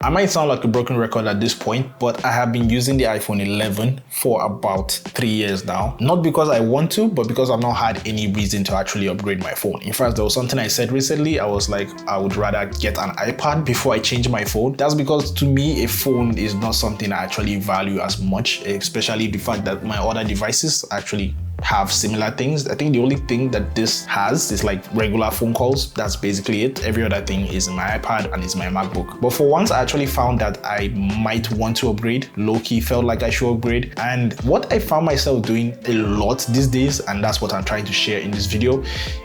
I might sound like a broken record at this point, but I have been using the iPhone 11 for about 3 years now. Not because I want to, but because I've not had any reason to actually upgrade my phone. In fact, there was something I said recently. I was like, I would rather get an iPad before I change my phone. That's because to me, a phone is not something I actually value as much, especially the fact that my other devices actually have similar things. I think the only thing that this has is like regular phone calls. That's basically it. Every other thing is in my iPad and is my MacBook. But for once, I actually found that I might want to upgrade. Low-key felt like I should upgrade. And what I found myself doing a lot these days, and that's what I'm trying to share in this video,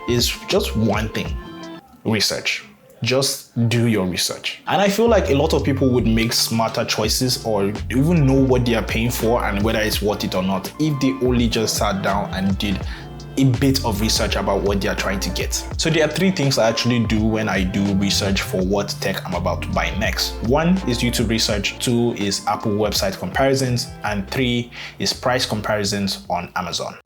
is just one thing: research. Just do your research. And I feel like a lot of people would make smarter choices or even know what they are paying for and whether it's worth it or not if they only just sat down and did a bit of research about what they are trying to get. So there are 3 things I actually do when I do research for what tech I'm about to buy next. 1 is YouTube research, 2 is Apple website comparisons, and 3 is price comparisons on Amazon.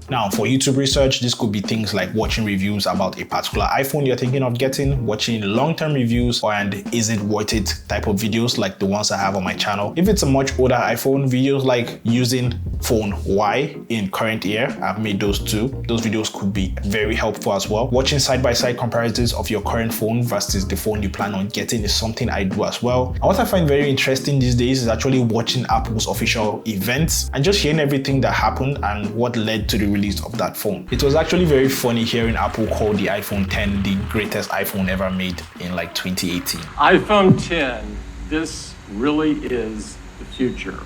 Now, for YouTube research, this could be things like watching reviews about a particular iPhone you're thinking of getting, watching long-term reviews, and is it worth it type of videos like the ones I have on my channel. If it's a much older iPhone, videos like using phone Y in current year, I've made those too. Those videos could be very helpful as well. Watching side-by-side comparisons of your current phone versus the phone you plan on getting is something I do as well. And what I find very interesting these days is actually watching Apple's official events and just hearing everything that happened and what led to the release of that phone. It was actually very funny hearing Apple call the iPhone 10 the greatest iPhone ever made in like 2018. iPhone 10, this really is the future.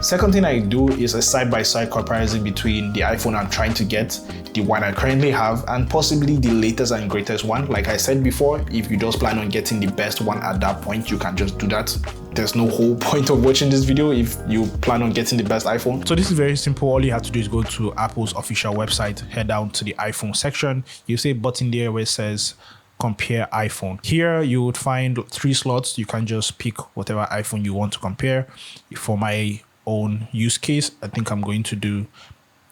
Second thing I do is a side-by-side comparison between the iPhone I'm trying to get, the one I currently have, and possibly the latest and greatest one. Like I said before, if you just plan on getting the best one at that point, you can just do that. There's no whole point of watching this video if you plan on getting the best iPhone. So this is very simple. All you have to do is go to Apple's official website, head down to the iPhone section. You see a button there where it says compare iPhone. Here you would find 3 slots. You can just pick whatever iPhone you want to compare. For my own use case, I think I'm going to do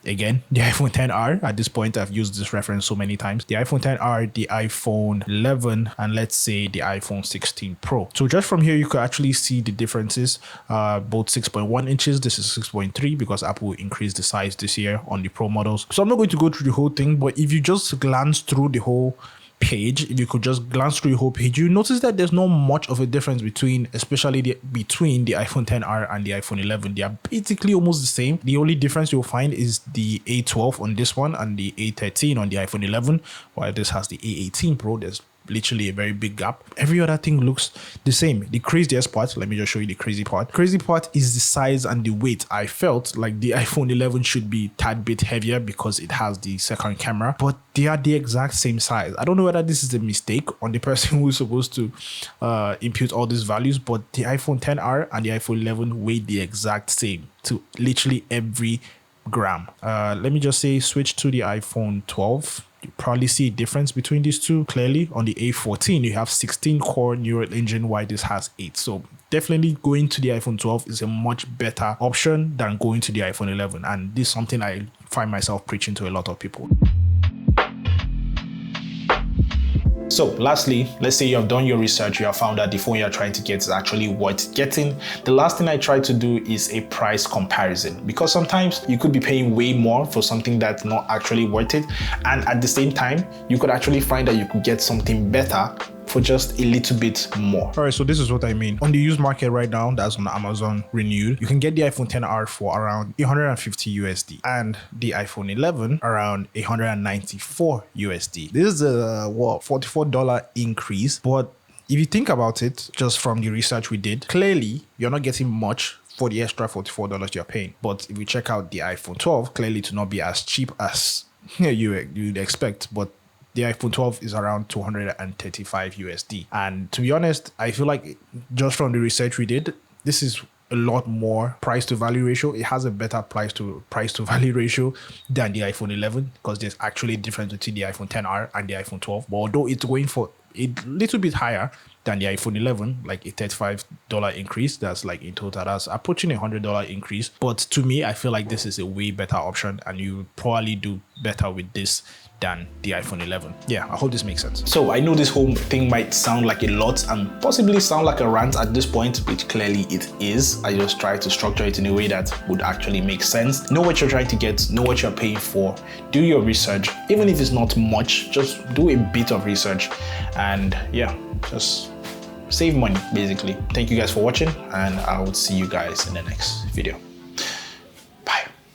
again the iPhone XR. At this point, I've used this reference so many times. The iPhone XR, the iPhone 11, and let's say the iPhone 16 Pro. So just from here, you could actually see the differences. Both 6.1 inches. This is 6.3 because Apple increased the size this year on the Pro models. So I'm not going to go through the whole thing, but if you just glance through the whole page, if you could just glance through the whole page, you notice that there's not much of a difference between the iPhone XR and the iPhone 11. They are basically almost the same. The only difference you'll find is the A12 on this one and the A13 on the iPhone 11, while this has the A18 Pro. There's literally a very big gap. Every other thing looks the same. The craziest part, let me just show you the crazy part. Crazy part is the size and the weight. I felt like the iPhone 11 should be a tad bit heavier because it has the second camera, but they are the exact same size. I don't know whether this is a mistake on the person who's supposed to impute all these values, but the iPhone XR and the iPhone 11 weigh the exact same to literally every gram. Let me just say switch to the iPhone 12. You probably see a difference between these two clearly. On the A14, you have 16 core neural engine, while this has 8. So definitely going to the iPhone 12 is a much better option than going to the iPhone 11. And this is something I find myself preaching to a lot of people. So lastly, let's say you have done your research, you have found that the phone you're trying to get is actually worth getting. The last thing I try to do is a price comparison, because sometimes you could be paying way more for something that's not actually worth it. And at the same time, you could actually find that you could get something better for just a little bit more. All right, so this is what I mean. On the used market right now, that's on Amazon renewed, you can get the iPhone XR for around 850 USD and the iPhone 11 around 894 USD. This is a $44 increase, but if you think about it, just from the research we did, clearly you're not getting much for the extra $44 you're paying. But if you check out the iPhone 12, clearly to not be as cheap as you'd expect, but the iPhone 12 is around 235 USD. And to be honest, I feel like just from the research we did, this is a lot more price to value ratio. It has a better price to value ratio than the iPhone 11 because there's actually a difference between the iPhone XR and the iPhone 12. But although it's going for a little bit higher, than the iPhone 11, like a $35 increase. That's like in total, that's approaching $100 increase. But to me, I feel like this is a way better option, and you probably do better with this than the iPhone 11. Yeah, I hope this makes sense. So I know this whole thing might sound like a lot and possibly sound like a rant at this point, which clearly it is. I just try to structure it in a way that would actually make sense. Know what you're trying to get, know what you're paying for, do your research. Even if it's not much, just do a bit of research, and yeah, just save money basically. Thank you guys for watching, and I will see you guys in the next video.